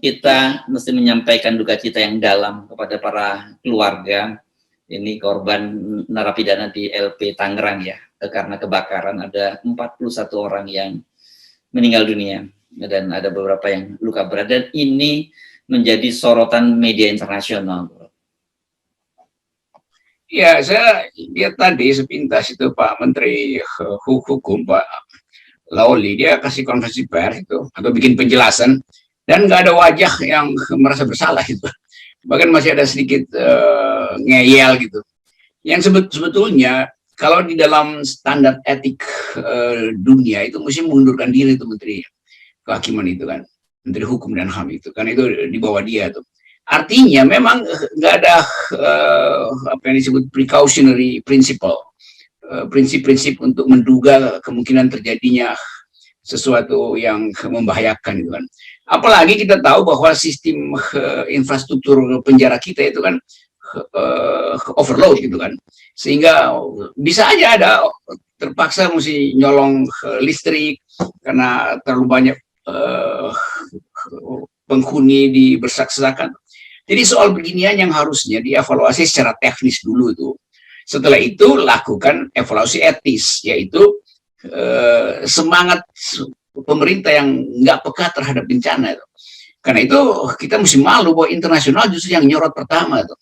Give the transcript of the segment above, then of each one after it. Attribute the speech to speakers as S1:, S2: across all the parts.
S1: kita mesti menyampaikan duka cita yang dalam kepada para keluarga ini korban narapidana di LP Tangerang ya, karena kebakaran ada 41 orang yang meninggal dunia dan ada beberapa yang luka berat, dan ini menjadi sorotan media internasional.
S2: Ya, saya lihat tadi sepintas itu Pak Menteri Hukum Pak Lauli, dia kasih konferensi pers itu atau bikin penjelasan dan nggak ada wajah yang merasa bersalah itu, bahkan masih ada sedikit ngeyel gitu. Yang sebetulnya kalau di dalam standar etik dunia itu mesti mengundurkan diri itu Menteri Kehakiman itu kan, Menteri Hukum dan HAM itu kan, itu di bawah dia tuh. Artinya memang nggak ada apa yang disebut precautionary principle, prinsip-prinsip untuk menduga kemungkinan terjadinya sesuatu yang membahayakan gitu kan. Apalagi kita tahu bahwa sistem infrastruktur penjara kita itu kan overload gitu kan, sehingga bisa aja ada terpaksa mesti nyolong listrik karena terlalu banyak penghuni dibersak-sakan. Jadi soal beginian yang harusnya dievaluasi secara teknis dulu itu. Setelah itu lakukan evaluasi etis, yaitu semangat pemerintah yang nggak peka terhadap bencana itu. Karena itu kita mesti malu bahwa internasional justru yang nyorot pertama itu.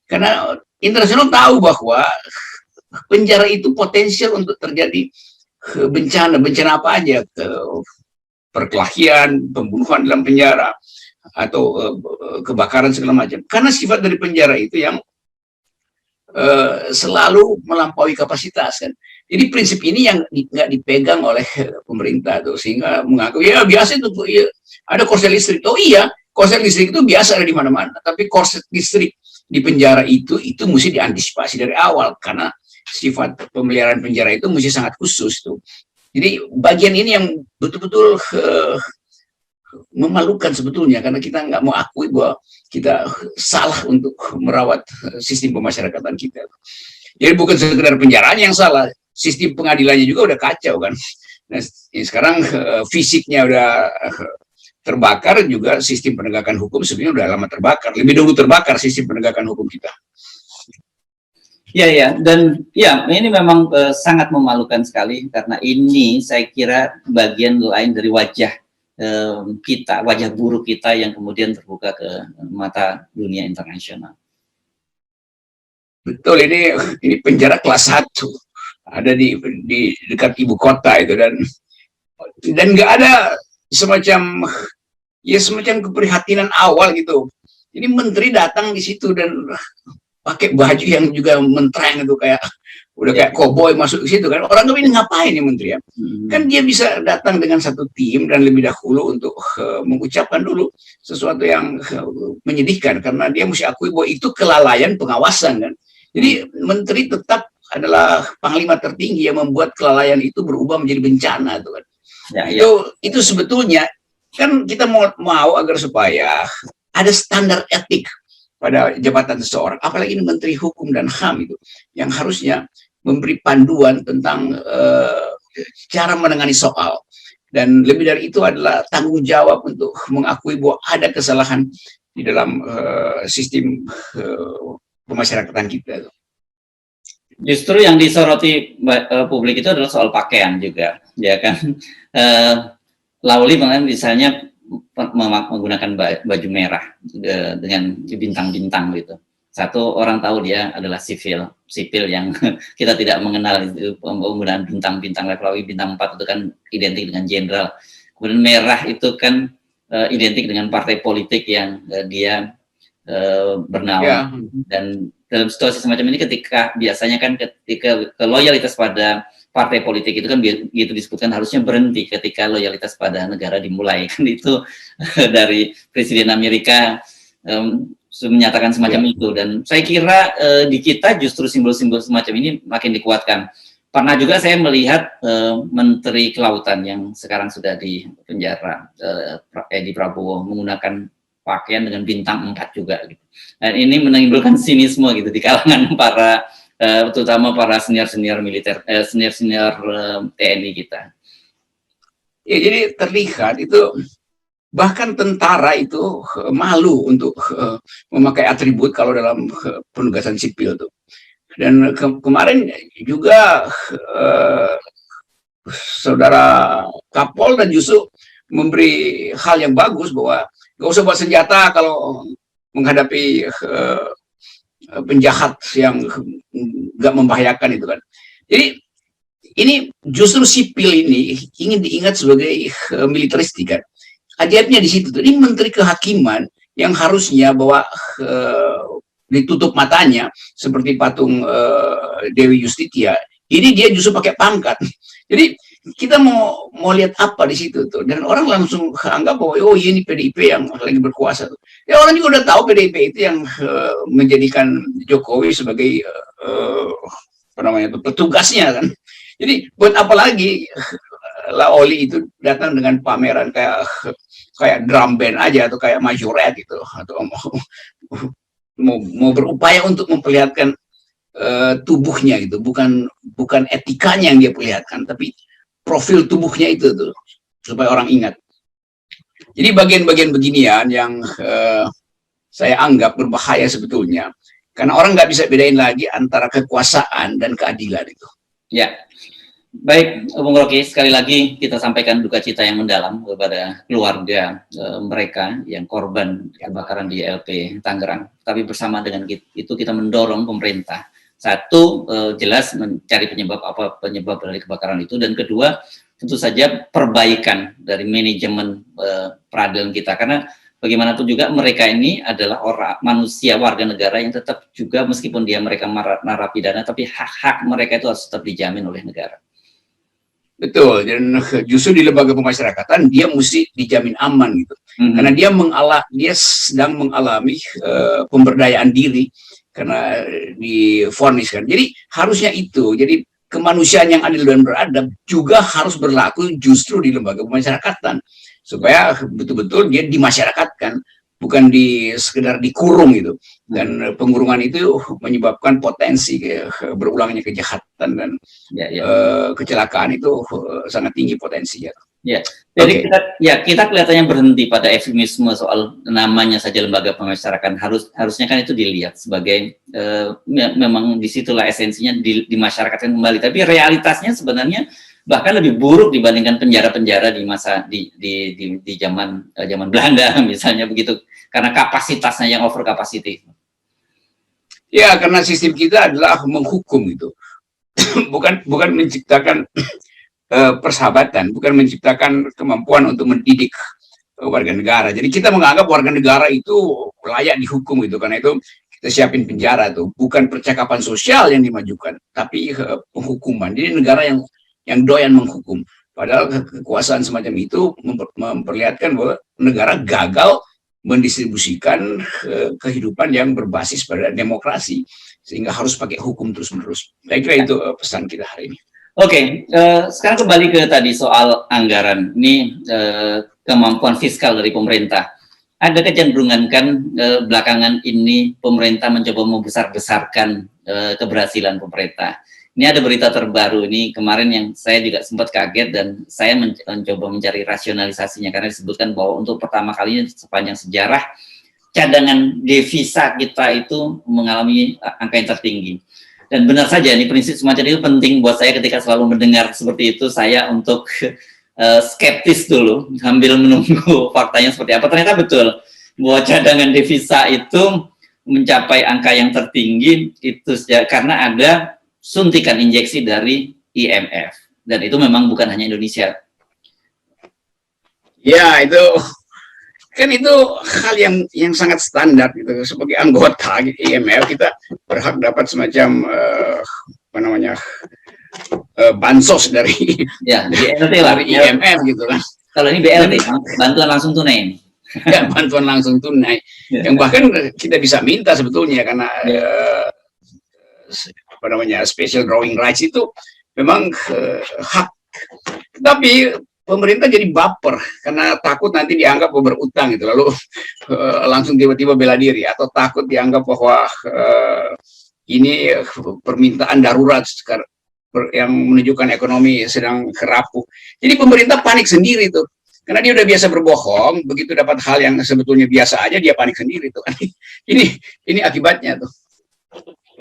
S2: Karena internasional tahu bahwa penjara itu potensial untuk terjadi bencana apa aja, perkelahian, pembunuhan dalam penjara, atau kebakaran segala macam. Karena sifat dari penjara itu yang selalu melampaui kapasitas kan. Jadi prinsip ini yang nggak dipegang oleh pemerintah tuh, sehingga mengaku ya biasa itu ya, ada korslet listrik. Oh iya, korslet listrik itu biasa ada di mana-mana. Tapi korslet listrik di penjara itu mesti diantisipasi dari awal, karena sifat pemeliharaan penjara itu mesti sangat khusus tuh. Jadi bagian ini yang betul-betul memalukan sebetulnya, karena kita nggak mau akui bahwa kita salah untuk merawat sistem pemasyarakatan kita. Jadi bukan sekedar penjaraan yang salah, sistem pengadilannya juga udah kacau kan. Nah, sekarang fisiknya udah terbakar, juga sistem penegakan hukum sebenarnya udah lama terbakar, lebih dulu terbakar sistem penegakan hukum kita.
S1: Ya, ya, dan ya ini memang sangat memalukan sekali, karena ini saya kira bagian lain dari wajah kita, wajah buruk kita yang kemudian terbuka ke mata dunia internasional.
S2: Betul, ini penjara kelas 1 ada di dekat ibu kota itu, dan nggak ada semacam keprihatinan awal gitu. Ini menteri datang di situ dan pakai baju yang juga mentereng itu, kayak udah kayak koboi masuk ke situ kan. Orang tuh ini ngapain ya menteri ya? Kan dia bisa datang dengan satu tim dan lebih dahulu untuk mengucapkan dulu sesuatu yang menyedihkan, karena dia mesti akui bahwa itu kelalaian pengawasan kan. Jadi menteri tetap adalah panglima tertinggi yang membuat kelalaian itu berubah menjadi bencana tuh kan. Itu sebetulnya kan kita mau agar supaya ada standar etik pada jabatan seseorang, apalagi ini Menteri Hukum dan HAM itu yang harusnya memberi panduan tentang cara menangani soal, dan lebih dari itu adalah tanggung jawab untuk mengakui bahwa ada kesalahan di dalam sistem pemasyarakatan kita.
S1: Justru yang disoroti publik itu adalah soal pakaian juga, ya kan. Lauli misalnya menggunakan baju merah dengan bintang-bintang gitu. Satu orang tahu dia adalah sipil yang kita tidak mengenal itu, penggunaan bintang-bintang. Level bintang 4 itu kan identik dengan jenderal. Kemudian merah itu kan identik dengan partai politik yang dia bernaung. Dan dalam situasi semacam ini, ketika biasanya kan ketika loyalitas pada partai politik itu kan begitu disebutkan harusnya berhenti ketika loyalitas pada negara dimulai kan, itu dari Presiden Amerika menyatakan semacam itu. Dan saya kira di kita justru simbol-simbol semacam ini makin dikuatkan. Pernah juga saya melihat Menteri Kelautan yang sekarang sudah di penjara, Edi Prabowo, menggunakan pakaian dengan bintang 4 juga gitu. Dan ini menimbulkan sinisme gitu di kalangan para terutama para senior militer, senior TNI kita.
S2: Ya, jadi terlihat itu bahkan tentara itu malu untuk memakai atribut kalau dalam penugasan sipil tuh. Dan kemarin juga saudara Kapolda justru memberi hal yang bagus bahwa gak usah bawa senjata kalau menghadapi penjahat yang gak membahayakan itu kan. Jadi ini justru sipil ini ingin diingat sebagai militeristik kan. Ajaibnya di situ tuh, ini Menteri Kehakiman yang harusnya bahwa ditutup matanya seperti patung Dewi Justitia, ini dia justru pakai pangkat. Jadi kita mau lihat apa di situ tuh, dan orang langsung anggap bahwa oh ini PDIP yang lagi berkuasa tuh. Ya orang juga udah tahu PDIP itu yang menjadikan Jokowi sebagai apa namanya itu petugasnya kan. Jadi buat apa lagi Laoli itu datang dengan pameran kayak drum band aja atau kayak majoret gitu, atau mau berupaya untuk memperlihatkan tubuhnya gitu, bukan etikanya yang dia perlihatkan, tapi profil tubuhnya itu tuh supaya orang ingat. Jadi bagian-bagian beginian yang saya anggap berbahaya sebetulnya, karena orang nggak bisa bedain lagi antara kekuasaan dan keadilan itu.
S1: Ya, baik, Bung Rocky, sekali lagi kita sampaikan duka cita yang mendalam kepada keluarga mereka yang korban kebakaran di LP Tangerang. Tapi bersama dengan itu kita mendorong pemerintah, satu, jelas mencari penyebab dari kebakaran itu, dan kedua, tentu saja perbaikan dari manajemen peradilan kita, karena bagaimanapun juga mereka ini adalah manusia warga negara yang tetap juga, meskipun mereka narapidana, tapi hak-hak mereka itu harus tetap dijamin oleh negara.
S2: Betul, dan justru di lembaga pemasyarakatan dia mesti dijamin aman gitu, karena dia sedang mengalami pemberdayaan diri karena divonis kan. Jadi harusnya itu, jadi kemanusiaan yang adil dan beradab juga harus berlaku justru di lembaga pemasyarakatan, supaya betul-betul dia dimasyarakatkan, bukan sekedar dikurung gitu. Dan pengurungan itu menyebabkan potensi berulangnya kejahatan dan kecelakaan itu sangat tinggi potensinya.
S1: Ya, jadi kita kelihatannya berhenti pada eufemisme soal namanya saja lembaga pemasyarakatan. Harusnya kan itu dilihat sebagai memang disitulah esensinya dimasyarakatkan kembali. Tapi realitasnya sebenarnya bahkan lebih buruk dibandingkan penjara-penjara di masa di zaman Belanda misalnya begitu, karena kapasitasnya yang over capacity.
S2: Ya, karena sistem kita adalah menghukum itu, bukan menciptakan persahabatan, bukan menciptakan kemampuan untuk mendidik warga negara. Jadi kita menganggap warga negara itu layak dihukum itu, karena itu kita siapin penjara tuh, bukan percakapan sosial yang dimajukan, tapi penghukuman. Jadi negara yang doyan menghukum. Padahal kekuasaan semacam itu memperlihatkan bahwa negara gagal mendistribusikan kehidupan yang berbasis pada demokrasi, sehingga harus pakai hukum terus-menerus. Saya kira itu pesan kita hari ini.
S1: Oke, sekarang kembali ke tadi soal anggaran. Ini kemampuan fiskal dari pemerintah. Ada kecenderungan kan belakangan ini pemerintah mencoba membesar-besarkan keberhasilan pemerintah. Ini ada berita terbaru ini kemarin yang saya juga sempat kaget, dan saya mencoba mencari rasionalisasinya, karena disebutkan bahwa untuk pertama kalinya sepanjang sejarah cadangan devisa kita itu mengalami angka yang tertinggi. Dan benar saja, ini prinsip semacam itu penting buat saya ketika selalu mendengar seperti itu, saya untuk skeptis dulu sambil menunggu faktanya seperti apa. Ternyata betul bahwa cadangan devisa itu mencapai angka yang tertinggi itu karena ada suntikan injeksi dari IMF, dan itu memang bukan hanya Indonesia. Ya, itu kan itu hal yang sangat standar gitu. Sebagai anggota IMF kita berhak dapat semacam apa namanya bansos dari BLT lah, dari IMF gitu kan. Kalau ini BLT, bantuan langsung tunai. Ya, bantuan langsung tunai. Yang bahkan kita bisa minta sebetulnya, karena apa namanya special drawing rights itu memang hak. Tapi pemerintah jadi baper karena takut nanti dianggap berutang gitu, lalu langsung tiba-tiba bela diri, atau takut dianggap bahwa ini permintaan darurat yang menunjukkan ekonomi sedang kerapuh. Jadi pemerintah panik sendiri tuh.
S2: Karena dia udah biasa berbohong, begitu dapat hal yang sebetulnya biasa aja dia panik sendiri tuh. Ini akibatnya tuh.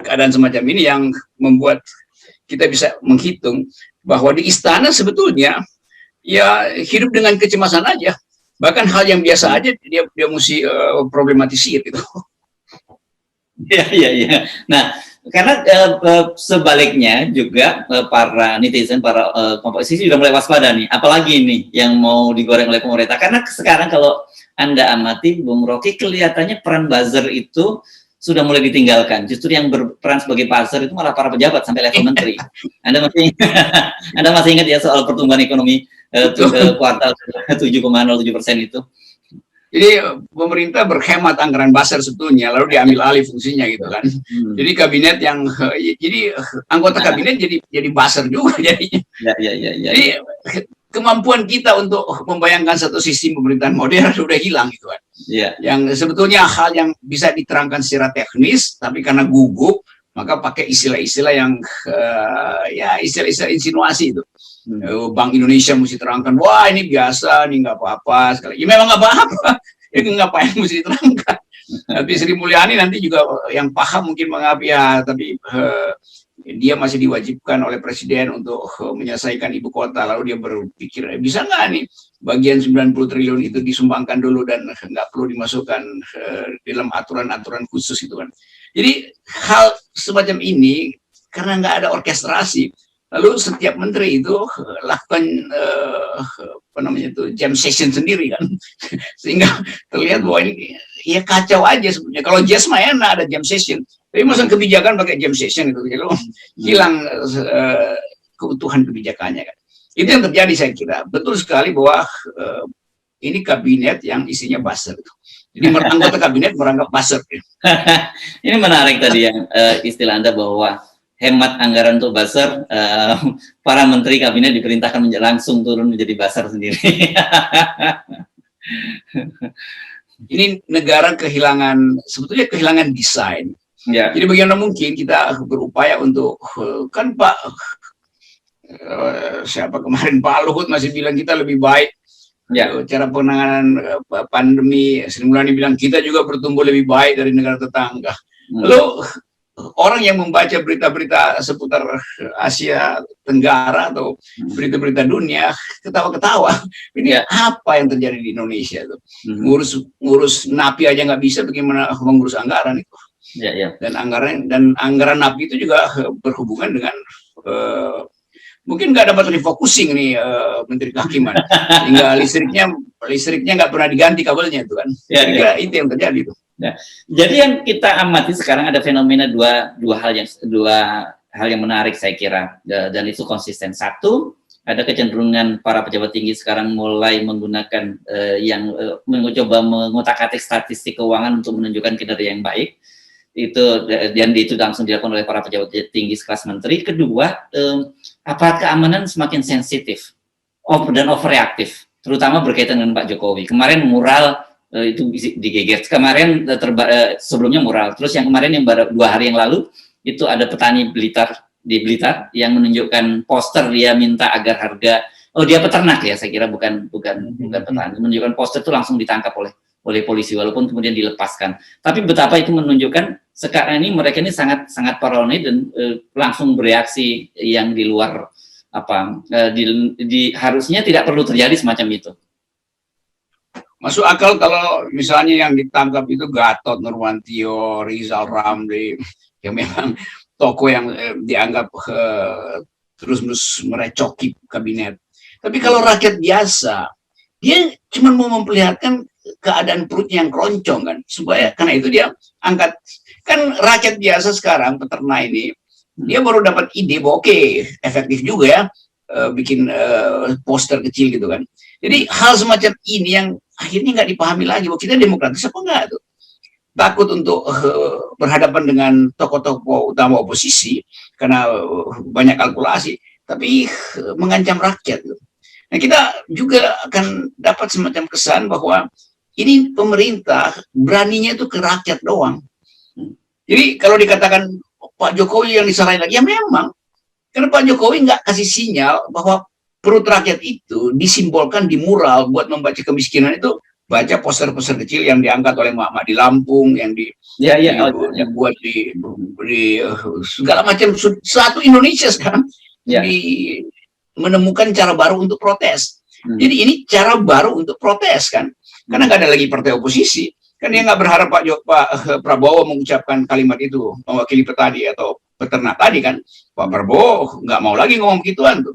S2: Keadaan semacam ini yang membuat kita bisa menghitung bahwa di istana sebetulnya ya hidup dengan kecemasan aja. Bahkan hal yang biasa aja dia mesti problematisir gitu.
S1: Iya. Nah, karena sebaliknya juga para netizen, para komposisi sudah mulai waspada nih. Apalagi ini yang mau digoreng oleh pemerintah. Karena sekarang kalau Anda amati, Bung Rocky, kelihatannya peran buzzer itu sudah mulai ditinggalkan. Justru yang berperan sebagai buzzer itu malah para pejabat sampai level menteri. Anda masih ingat ya soal pertumbuhan ekonomi kuartal 7,07% itu?
S2: Jadi pemerintah berhemat anggaran buzzer sebetulnya, lalu diambil alih fungsinya gitu kan. Jadi kabinet yang, jadi anggota kabinet jadi buzzer juga jadinya. Jadi kemampuan kita untuk membayangkan satu sistem pemerintahan modern sudah hilang gitu kan. Yang sebetulnya hal yang bisa diterangkan secara teknis, tapi karena gugup, maka pakai istilah-istilah yang ya istilah-istilah insinuasi itu. Bank Indonesia mesti terangkan, wah ini biasa, ini nggak apa-apa sekali. Ya memang nggak apa-apa, ya ngapain mesti diterangkan. Tapi Sri Mulyani nanti juga yang paham mungkin mengapa ya, tapi dia masih diwajibkan oleh presiden untuk menyelesaikan ibu kota. Lalu dia berpikir, bisa nggak nih bagian 90 triliun itu disumbangkan dulu dan nggak perlu dimasukkan dalam aturan-aturan khusus itu kan. Jadi hal semacam ini karena nggak ada orkestrasi, lalu setiap menteri itu lakukan apa namanya itu jam session sendiri kan, sehingga terlihat bahwa ini ya kacau aja sebenarnya. Kalau jazz mah enak ada jam session, tapi masa kebijakan pakai jam session itu gitu, hilang keutuhan kebijakannya kan. Itu yang terjadi saya kira. Betul sekali bahwa ini kabinet yang isinya buzzer. Jadi anggota kabinet merangkap buzzer.
S1: Ini menarik tadi yang istilah Anda bahwa hemat anggaran untuk buzzer, para menteri kabinet diperintahkan langsung turun menjadi buzzer sendiri.
S2: Ini negara sebetulnya kehilangan desain. Jadi bagaimana mungkin kita berupaya untuk, kan Pak, siapa kemarin Pak Luhut masih bilang kita lebih baik cara penanganan pandemi. Sri Mulyani bilang kita juga bertumbuh lebih baik dari negara tetangga. Lalu orang yang membaca berita-berita seputar Asia Tenggara atau berita-berita dunia ketawa-ketawa. Ini apa yang terjadi di Indonesia tuh? Ngurus napi aja nggak bisa, bagaimana mengurus anggaran itu? Dan anggaran napi itu juga berhubungan dengan mungkin nggak dapat refocusing nih Menteri Kehakiman, hingga listriknya nggak pernah diganti kabelnya itu kan. Itu yang terjadi tuh.
S1: Jadi yang kita amati sekarang ada fenomena dua hal yang menarik saya kira, dan itu konsisten. Satu, ada kecenderungan para pejabat tinggi sekarang mulai menggunakan mencoba mengotak-atik statistik keuangan untuk menunjukkan kinerja yang baik. Dan itu langsung dilakukan oleh para pejabat tinggi sekelas menteri. Kedua, aparat keamanan semakin sensitif dan overreaktif, terutama berkaitan dengan Pak Jokowi. Kemarin mural itu digeger. Kemarin sebelumnya mural. Terus yang kemarin yang baru 2 hari yang lalu itu ada petani di Blitar yang menunjukkan poster, dia minta agar harga, dia peternak ya, saya kira bukan petani, menunjukkan poster itu langsung ditangkap oleh polisi walaupun kemudian dilepaskan. Tapi betapa itu menunjukkan sekarang ini mereka ini sangat paranoid dan langsung bereaksi yang di luar harusnya tidak perlu terjadi semacam itu.
S2: Masuk akal kalau misalnya yang ditangkap itu Gatot Nurmantio, Rizal Ramli, yang memang tokoh yang dianggap terus-menerus merecoki kabinet. Tapi kalau rakyat biasa, dia cuma mau memperlihatkan keadaan perutnya yang keroncong kan, karena itu dia angkat. Kan rakyat biasa sekarang, peternak ini, dia baru dapat ide bahwa efektif juga ya bikin poster kecil gitu kan. Jadi hal semacam ini yang akhirnya nggak dipahami lagi bahwa kita demokratis apa enggak tuh. Takut untuk berhadapan dengan tokoh-tokoh utama oposisi karena banyak kalkulasi, tapi mengancam rakyat. Nah, kita juga akan dapat semacam kesan bahwa ini pemerintah beraninya itu ke rakyat doang. Jadi kalau dikatakan Pak Jokowi yang disalahin lagi, ya memang. Karena Pak Jokowi nggak kasih sinyal bahwa perut rakyat itu disimbolkan di mural buat membaca kemiskinan itu, baca poster-poster kecil yang diangkat oleh mak-mak di Lampung, yang dibuat di segala macam. Satu Indonesia sekarang menemukan cara baru untuk protes. Jadi ini cara baru untuk protes kan, karena nggak ada lagi partai oposisi. Kan dia nggak berharap Pak Prabowo mengucapkan kalimat itu mewakili petani atau peternak tadi kan. Pak Prabowo nggak mau lagi ngomong begituan tuh.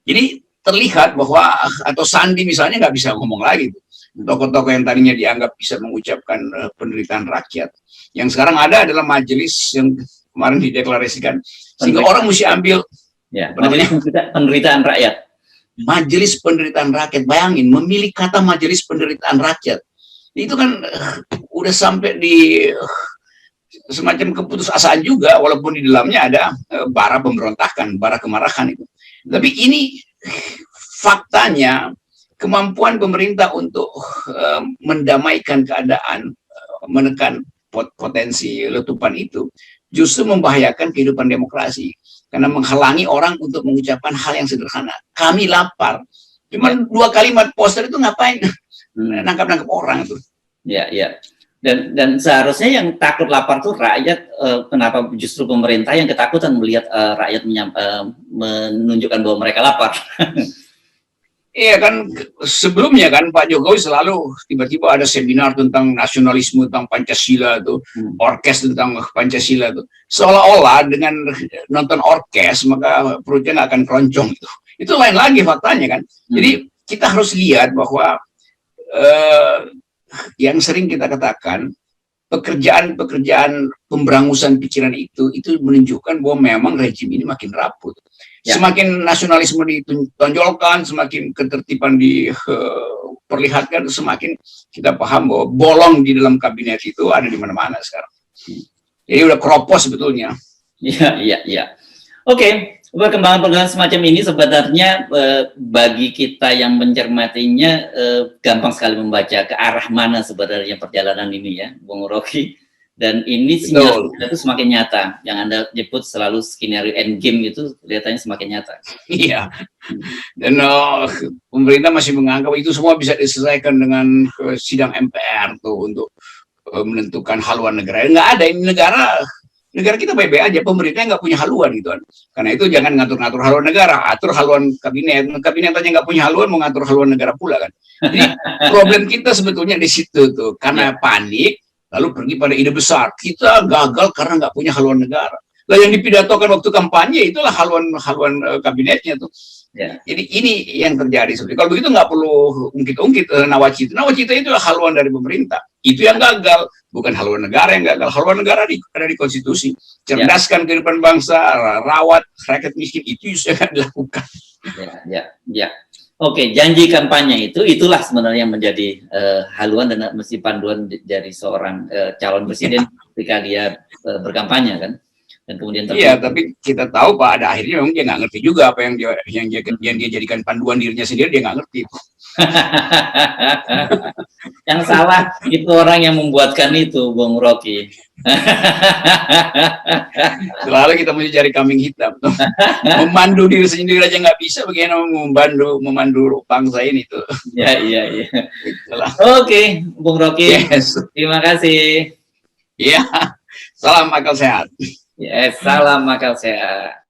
S2: Jadi terlihat bahwa, atau Sandi misalnya nggak bisa ngomong lagi tuh. Tokoh-tokoh yang tadinya dianggap bisa mengucapkan penderitaan rakyat, yang sekarang ada adalah majelis yang kemarin dideklarasikan, sehingga orang mesti ambil
S1: majelis penderitaan rakyat.
S2: Majelis penderitaan rakyat, bayangin memilih kata majelis penderitaan rakyat. Itu kan udah sampai di semacam keputusasaan juga, walaupun di dalamnya ada bara pemberontakan, bara kemarahan itu. Tapi ini faktanya kemampuan pemerintah untuk mendamaikan keadaan, menekan potensi letupan itu, justru membahayakan kehidupan demokrasi. Karena menghalangi orang untuk mengucapkan hal yang sederhana. Kami lapar. Cuman 2 kalimat poster itu ngapain? Nangkap-nangkap orang itu.
S1: Ya. Dan seharusnya yang takut lapar tuh rakyat. Kenapa justru pemerintah yang ketakutan melihat rakyat menunjukkan bahwa mereka lapar?
S2: Iya kan, sebelumnya kan Pak Jokowi selalu tiba-tiba ada seminar tentang nasionalisme, tentang Pancasila tuh, orkes tentang Pancasila tuh. Seolah-olah dengan nonton orkes maka perutnya nggak akan keroncong itu. Itu lain lagi faktanya kan. Jadi kita harus lihat bahwa yang sering kita katakan, pekerjaan pemberangusan pikiran itu menunjukkan bahwa memang rejim ini makin rapuh. Semakin nasionalisme ditonjolkan, semakin ketertiban diperlihatkan, semakin kita paham bahwa bolong di dalam kabinet itu ada di mana-mana sekarang. Jadi udah keropos sebetulnya.
S1: Iya. Oke, perkembangan semacam ini sebenarnya bagi kita yang mencermatinya gampang sekali membaca ke arah mana sebenarnya perjalanan ini ya, Bung Rocky. Dan ini sinyal itu semakin nyata. Yang Anda nyebut selalu skenario endgame itu kelihatannya semakin nyata.
S2: Iya. Dan pemerintah masih menganggap itu semua bisa diselesaikan dengan sidang MPR tuh untuk menentukan haluan negara. Nggak ada, ini negara kita baik-baik aja, pemerintah nggak punya haluan gitu kan. Karena itu jangan ngatur-ngatur haluan negara, atur haluan kabinet. Kabinet aja nggak punya haluan, mau ngatur haluan negara pula kan. Jadi problem kita sebetulnya di situ tuh, karena panik, lalu pergi pada ide besar. Kita gagal karena nggak punya haluan negara. Lah yang dipidatokan waktu kampanye itulah haluan kabinetnya tuh. Jadi ini yang terjadi. Kalau begitu nggak perlu ungkit-ungkit nawacita. Nawacita itu haluan dari pemerintah. Itu yang gagal, bukan haluan negara yang gagal. Haluan negara ada di konstitusi. Cerdaskan kehidupan bangsa, rawat rakyat miskin, itu yang dilakukan.
S1: Ya. Oke, janji kampanye itulah sebenarnya yang menjadi haluan dan mesti panduan dari seorang calon presiden ketika dia berkampanye kan. Dan kemudian
S2: tapi kita tahu Pak, ada akhirnya memang dia nggak ngerti juga apa yang dia jadikan panduan dirinya sendiri, dia nggak ngerti.
S1: Yang salah itu orang yang membuatkan itu, Bung Rocky.
S2: Selalu kita mesti cari kambing hitam. Memandu diri sendiri aja nggak bisa, bagaimana memandu bangsa ini tuh.
S1: Iya. Oke, Bung Rocky. Terima kasih.
S2: Iya. Salam akal sehat.
S1: Salam akal sehat.